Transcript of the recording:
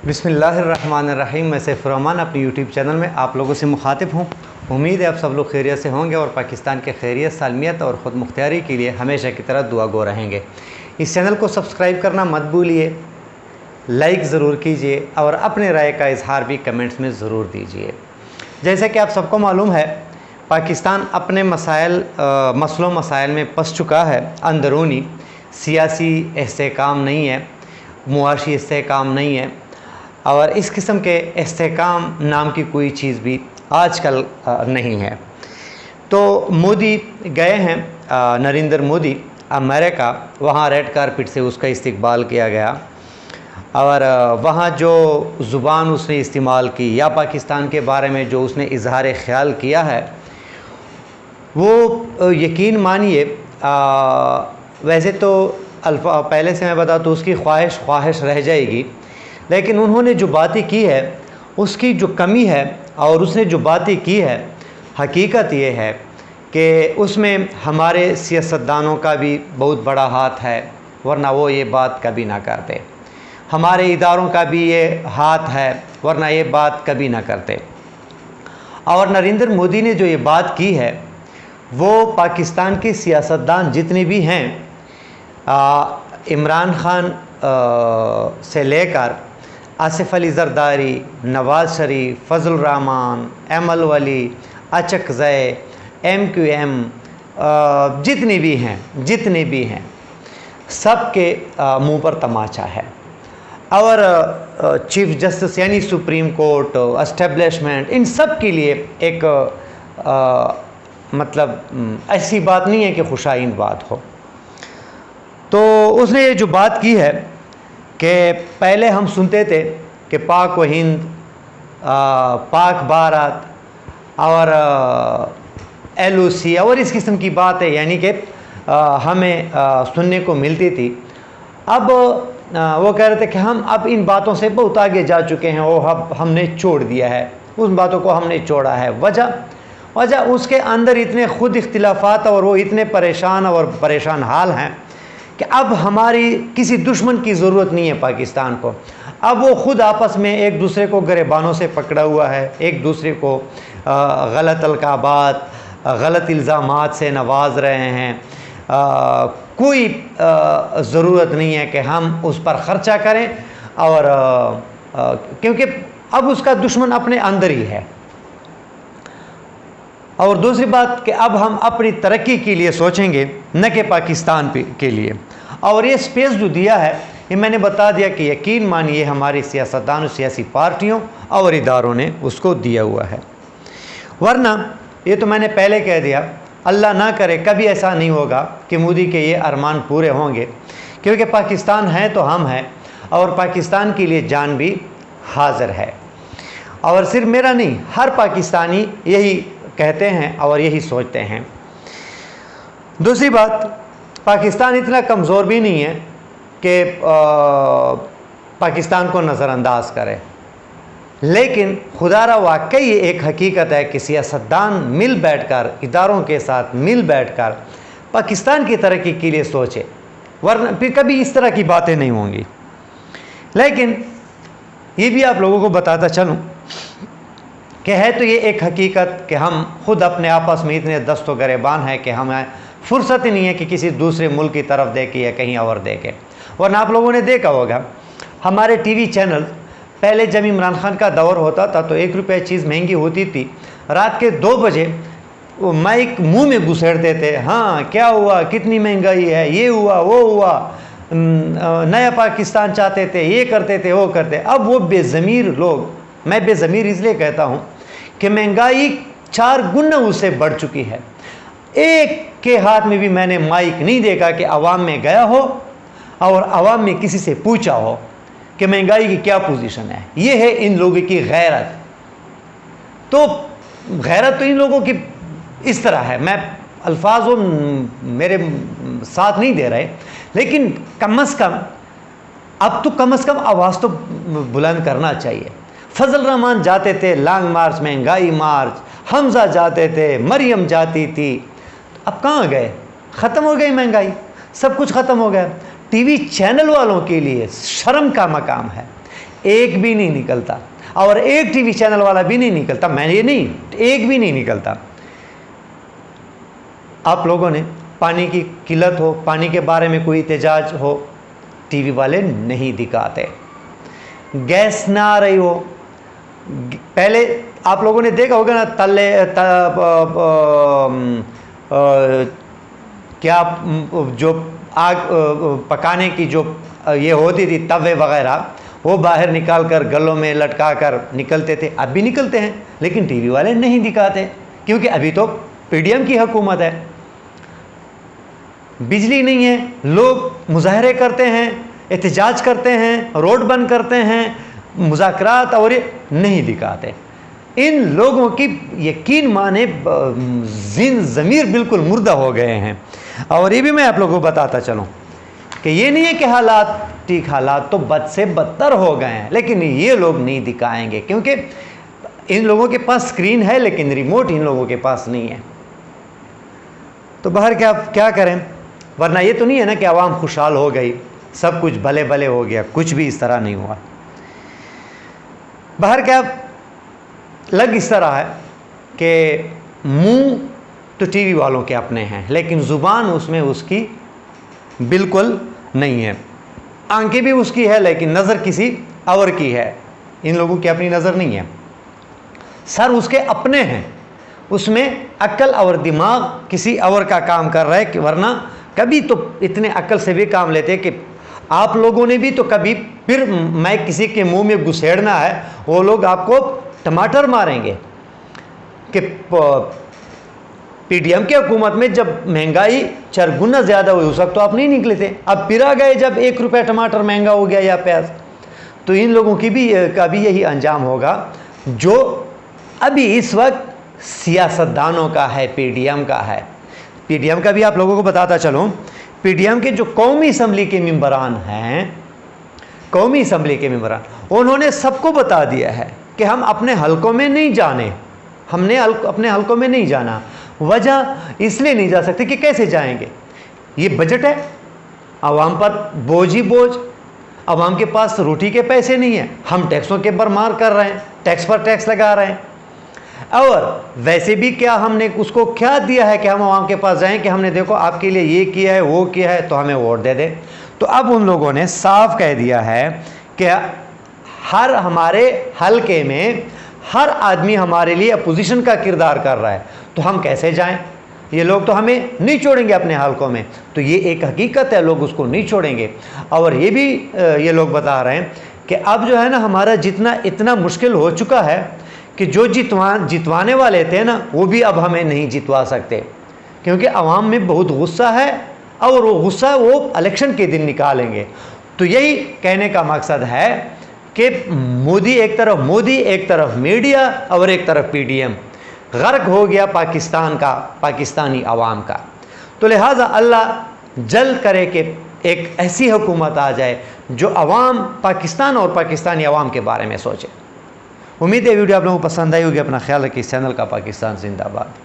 बिस्मिल्लाहिर्रहमानिर्रहीम। मैं सैफ रहमान अपनी यूट्यूब चैनल में आप लोगों से मुखातिब हूँ। उम्मीद है आप सब लोग खैरियत से होंगे और पाकिस्तान के खैरियत, सालमियत और ख़ुद मुख्तियारी के लिए हमेशा की तरह दुआ गो रहेंगे। इस चैनल को सब्सक्राइब करना मत भूलिए, लाइक ज़रूर कीजिए और अपने राय का इजहार भी कमेंट्स में ज़रूर दीजिए। जैसे कि आप सबको मालूम है, पाकिस्तान अपने मसलों मसाइल में फंस चुका है। अंदरूनी सियासी इस्तेहकाम नहीं है, मुआशी इस्तेहकाम नहीं है और इस किस्म के इस्तेहकाम नाम की कोई चीज़ भी आजकल नहीं है। तो मोदी गए हैं, नरेंद्र मोदी अमेरिका, वहाँ रेड कारपेट से उसका इस्तकबाल किया गया और वहाँ जो ज़ुबान उसने इस्तेमाल की या पाकिस्तान के बारे में जो उसने इजहार ख़याल किया है, वो यकीन मानिए, वैसे तो पहले से मैं बता तो उसकी ख्वाहिश रह जाएगी, लेकिन उन्होंने जो बातें की है उसकी जो कमी है और उसने जो बातें की है, हकीकत ये है कि उसमें हमारे सियासतदानों का भी बहुत बड़ा हाथ है, वरना वो ये बात कभी ना करते। हमारे इदारों का भी ये हाथ है, वरना ये बात कभी ना करते। और नरेंद्र मोदी ने जो ये बात की है, वो पाकिस्तान के सियासतदान जितने भी हैं, इमरान खान से लेकर आसिफ अली जरदारी, नवाज़ शरीफ, फजल रहमान, एमल वली, अचकज़ई, MQM, जितने भी हैं सब के मुंह पर तमाचा है। और चीफ जस्टिस यानी सुप्रीम कोर्ट, एस्टेब्लिशमेंट, इन सब के लिए एक मतलब ऐसी बात नहीं है कि खुशाइन बात हो। तो उसने ये जो बात की है कि पहले हम सुनते थे कि पाक व हिंद, पाक भारत और LOC और इस किस्म की बात है, यानी कि हमें सुनने को मिलती थी। अब वो कह रहे थे कि हम अब इन बातों से बहुत आगे जा चुके हैं, वो अब हमने छोड़ दिया है, उन बातों को हमने छोड़ा है। वजह उसके अंदर इतने खुद इख्तिलाफात और वो इतने परेशान हाल हैं कि अब हमारी किसी दुश्मन की ज़रूरत नहीं है पाकिस्तान को। अब वो ख़ुद आपस में एक दूसरे को गिरबानों से पकड़ा हुआ है, एक दूसरे को गलत अलकाबात, गलत इल्ज़ामात से नवाज रहे हैं। कोई ज़रूरत नहीं है कि हम उस पर ख़र्चा करें और क्योंकि अब उसका दुश्मन अपने अंदर ही है। और दूसरी बात कि अब हम अपनी तरक्की के लिए सोचेंगे, न कि पाकिस्तान के लिए। और ये स्पेस जो दिया है, ये मैंने बता दिया कि यकीन मानिए हमारी सियासतदानों, सियासी पार्टियों और इदारों ने उसको दिया हुआ है। वरना ये तो मैंने पहले कह दिया, अल्लाह ना करे कभी ऐसा नहीं होगा कि मोदी के ये अरमान पूरे होंगे, क्योंकि पाकिस्तान है तो हम हैं और पाकिस्तान के लिए जान भी हाजिर है। और सिर्फ मेरा नहीं, हर पाकिस्तानी यही कहते हैं और यही सोचते हैं। दूसरी बात, पाकिस्तान इतना कमज़ोर भी नहीं है कि पाकिस्तान को नज़रअंदाज करे, लेकिन खुदारा वाकई एक हकीकत है कि सियासतदान मिल बैठकर, इदारों के साथ मिल बैठकर पाकिस्तान की तरक्की के लिए सोचे, वरना फिर कभी इस तरह की बातें नहीं होंगी। लेकिन ये भी आप लोगों को बताता चलूँ कि है तो ये एक हकीकत कि हम खुद अपने आपस में इतने दस्तो गरेबान हैं कि हमें फुर्सत ही नहीं है कि किसी दूसरे मुल्क की तरफ देखें या कहीं और देखें। वरना आप लोगों ने देखा होगा, हमारे TV चैनल पहले जब इमरान खान का दौर होता था तो 1 रुपये चीज़ महंगी होती थी, रात के 2 बजे वो माइक मुंह में घुसेड़ते थे, हाँ क्या हुआ, कितनी महंगाई है, ये हुआ वो हुआ, नया पाकिस्तान चाहते थे, ये करते थे वो करते। अब वो बेज़मीर लोग, मैं बेज़मीर इसलिए कहता हूँ कि महंगाई 4 गुना उससे बढ़ चुकी है। एक के हाथ में भी मैंने माइक नहीं देखा कि आवाम में गया हो और आवाम में किसी से पूछा हो कि महंगाई की क्या पोजीशन है। ये है इन लोगों की गैरत। तो गैरत तो इन लोगों की इस तरह है, मैं अल्फाज वो मेरे साथ नहीं दे रहे, लेकिन कम अज़ कम अब तो कम अज़ कम आवाज़ तो बुलंद करना चाहिए। फजल रहमान जाते थे लॉन्ग मार्च, महंगाई मार्च, हमजा जाते थे, मरियम जाती थी, अब कहाँ गए? ख़त्म हो गई महंगाई, सब कुछ ख़त्म हो गया। TV चैनल वालों के लिए शर्म का मकाम है ایک بھی نہیں نکلتا، اور ایک ٹی وی چینل والا بھی نہیں نکلتا، میں یہ نہیں، ایک بھی نہیں نکلتا۔ آپ لوگوں نے پانی کی قلت ہو، پانی کے بارے میں کوئی احتجاج ہو، ٹی وی والے نہیں دکھاتے۔ گیس نہ آ رہی ہو، پہلے آپ لوگوں نے دیکھا ہوگا نا کیا جو آگ پکانے کی جو یہ ہوتی تھی توے وغیرہ، وہ باہر نکال کر گلوں میں لٹکا کر نکلتے تھے، اب بھی نکلتے ہیں، لیکن ٹی وی والے نہیں دکھاتے، کیونکہ ابھی تو پی ڈی ایم کی حکومت ہے، بجلی نہیں ہے، لوگ مظاہرے کرتے ہیں، احتجاج کرتے ہیں، روڈ بند کرتے ہیں، مذاکرات اور نہیں دکھاتے۔ ان لوگوں کی یقین مانے ضمیر بالکل مردہ ہو گئے ہیں۔ اور یہ بھی میں آپ لوگوں کو بتاتا چلوں کہ یہ نہیں ہے کہ حالات تو بد سے بدتر ہو گئے ہیں، لیکن یہ لوگ نہیں دکھائیں گے، کیونکہ ان لوگوں کے پاس اسکرین ہے لیکن ریموٹ ان لوگوں کے پاس نہیں ہے۔ تو باہر کیا کریں، ورنہ یہ تو نہیں ہے نا کہ عوام خوشحال ہو گئی، سب کچھ بھلے بھلے ہو گیا، کچھ بھی اس طرح نہیں ہوا۔ باہر لگ اس طرح ہے کہ منہ تو ٹی وی والوں کے اپنے ہیں، لیکن زبان اس میں اس کی بالکل نہیں ہے، آنکھیں بھی اس کی ہے لیکن نظر کسی اور کی ہے، ان لوگوں کی اپنی نظر نہیں ہے۔ سر اس کے اپنے ہیں، اس میں عقل اور دماغ کسی اور کا کام کر رہا ہے، ورنہ کبھی تو اتنے عقل سے بھی کام لیتے کہ آپ لوگوں نے بھی تو کبھی، پھر میں کسی کے منہ میں گھسیڑنا ہے، وہ لوگ آپ کو ٹماٹر ماریں گے کہ پی ڈی ایم کی حکومت میں جب مہنگائی 4 گنا زیادہ ہوئی، اس وقت تو آپ نہیں نکلے تھے، اب پھر آ گئے جب 1 روپے ٹماٹر مہنگا ہو گیا یا پیاز، تو ان لوگوں کی بھی یہی انجام ہوگا جو ابھی اس وقت سیاستدانوں کا ہے، پی ڈی ایم کا ہے۔ پی ڈی ایم کا بھی آپ لوگوں کو بتاتا چلوں، پی ڈی ایم کے جو قومی اسمبلی کے ممبران ہیں، قومی اسمبلی کے ممبران، انہوں نے سب کو بتا دیا ہے کہ ہم اپنے حلقوں میں نہیں جانے، ہم نے اپنے حلقوں میں نہیں جانا۔ وجہ اس لیے نہیں جا سکتے کہ کیسے جائیں گے، یہ بجٹ ہے، عوام پر بوجھ ہی بوجھ، عوام کے پاس روٹی کے پیسے نہیں ہیں، ہم ٹیکسوں کے برمار کر رہے ہیں، ٹیکس پر ٹیکس لگا رہے ہیں، اور ویسے بھی کیا ہم نے اس کو کیا دیا ہے کہ ہم عوام کے پاس جائیں کہ ہم نے دیکھو آپ کے لیے یہ کیا ہے وہ کیا ہے تو ہمیں ووٹ دے دے۔ تو اب ان لوگوں نے صاف کہہ دیا ہے کہ ہر ہمارے حلقے میں ہر آدمی ہمارے لیے اپوزیشن کا کردار کر رہا ہے، تو ہم کیسے جائیں، یہ لوگ تو ہمیں نہیں چھوڑیں گے اپنے حلقوں میں۔ تو یہ ایک حقیقت ہے، لوگ اس کو نہیں چھوڑیں گے۔ اور یہ بھی یہ لوگ بتا رہے ہیں کہ اب جو ہے نا ہمارا جتنا اتنا مشکل ہو چکا ہے کہ جو جتوانے والے تھے نا وہ بھی اب ہمیں نہیں جتوا سکتے، کیونکہ عوام میں بہت غصہ ہے، اور وہ غصہ وہ الیکشن کے دن نکالیں گے۔ تو یہی کہنے کا مقصد ہے کہ مودی ایک طرف میڈیا اور ایک طرف پی ڈی ایم، غرق ہو گیا پاکستان کا، پاکستانی عوام کا۔ تو لہٰذا اللہ جلد کرے کہ ایک ایسی حکومت آ جائے جو عوام پاکستان اور پاکستانی عوام کے بارے میں سوچے۔ امید ہے ویڈیو آپ لوگوں کو پسند آئی ہوگی، اپنا خیال رکھیے، اس چینل کا پاکستان زندہ باد۔